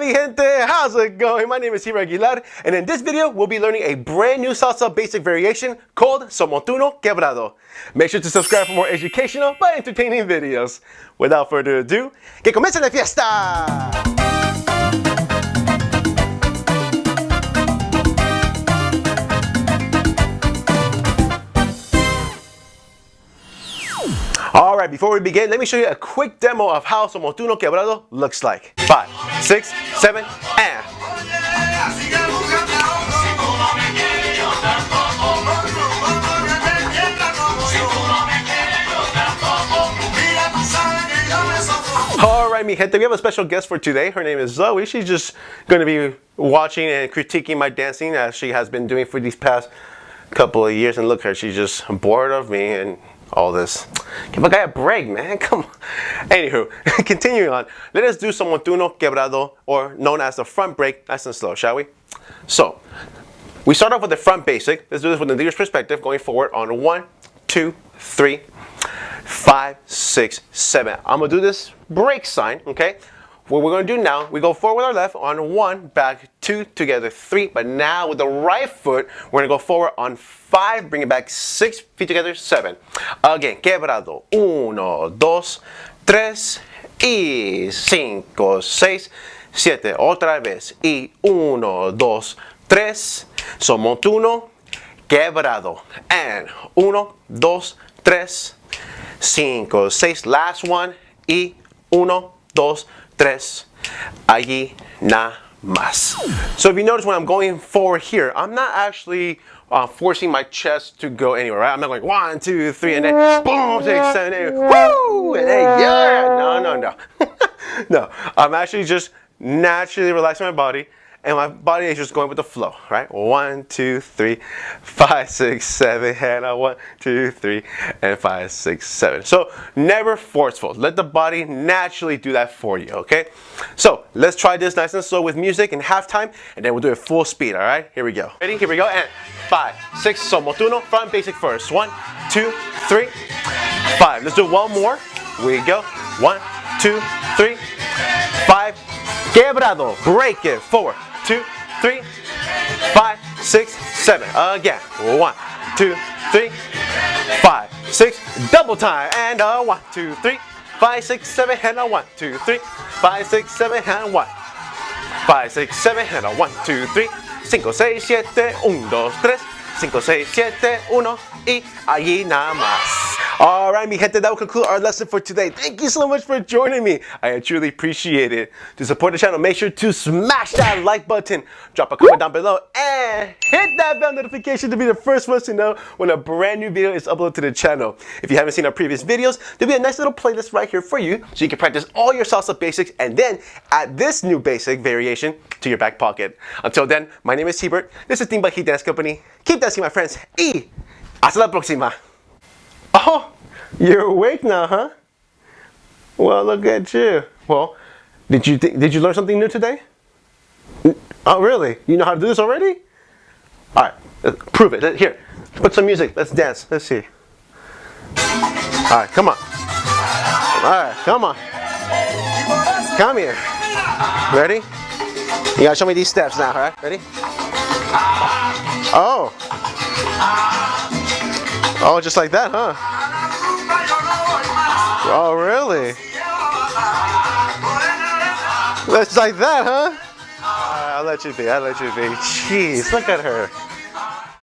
mi gente, how's it going? My name is Timba Aguilar, and in this video, we'll be learning a brand new salsa basic variation called Montuno Quebrado. Make sure to subscribe for more educational but entertaining videos. Without further ado, que comience la fiesta! Alright, before we begin, let me show you a quick demo of how Montuno Quebrado looks like. 5, 6, 7, and... Alright, mi gente, we have a special guest for today. Her name is Zoe. She's just going to be watching and critiquing my dancing as she has been doing for these past couple of years. And look at her, she's just bored of me and all this. Give a guy a break, man. Come on. Anywho, continuing on. Let us do some Montuno Quebrado, or known as the front break, nice and slow, shall we? So, we start off with the front basic. Let's do this with the leader's perspective, going forward on 1, 2, 3, 5, 6, 7. I'm going to do this break sign, okay? What we're going to do now, we go forward with our left on 1, back 2, together 3. But now with the right foot, we're going to go forward on 5, bring it back 6, feet together 7. Again, quebrado. 1, 2, 3, y 5, 6, 7. Otra vez. Y 1, 2, 3. So, Montuno Quebrado. And 1, 2, 3, 5, 6. Last one. Y 1, 2, 3, allí nada más. So if you notice when I'm going forward here, I'm not actually forcing my chest to go anywhere, right? I'm not going 1, 2, 3, and then boom, 6, 7, 8, woo, and then yeah, no. No, I'm actually just naturally relaxing my body, and my body is just going with the flow, right? 1, 2, 3, 5, 6, 7, and 1, 2, 3, and 5, 6, 7. So never forceful. Let the body naturally do that for you, okay? So let's try this nice and slow with music in halftime, and then we'll do it full speed, all right? Here we go. Ready? Here we go, and 5, 6, so Montuno, front basic first. 1, 2, 3, 5. Let's do one more. We go. 1, 2, 3, 5. Quebrado, break it, 4, 2, 3, 5, 6, 7. Again. 1, 2, 3, 5, 6. Double time. And 1, 2, 3, 5, 6, 7. And 1, 2, 3, 5, 6, 7. And 1, 5, 6, 7. And 1, 2, 3, 5, 6, 7. 1, 2, 3, 5, 6, 7. 1. Y allí nada más. Alright, mi gente, that will conclude our lesson for today. Thank you so much for joining me. I truly appreciate it. To support the channel, make sure to smash that like button, drop a comment down below, and hit that bell notification to be the first one to know when a brand new video is uploaded to the channel. If you haven't seen our previous videos, there'll be a nice little playlist right here for you so you can practice all your salsa basics and then add this new basic variation to your back pocket. Until then, my name is Hebert. This is Timba Heat Dance Company. Keep dancing, my friends. Y hasta la próxima. Oh, you're awake now, huh? Well, look at you. Well, did you learn something new today? Oh, really? You know how to do this already? All right, prove it. Here, put some music. Let's dance. Let's see. All right, come on. All right, come on. Come here. Ready? You gotta show me these steps now, all right? Ready? Oh. Oh, just like that, huh? Oh, really? Just like that, huh? I'll let you be. Jeez, look at her.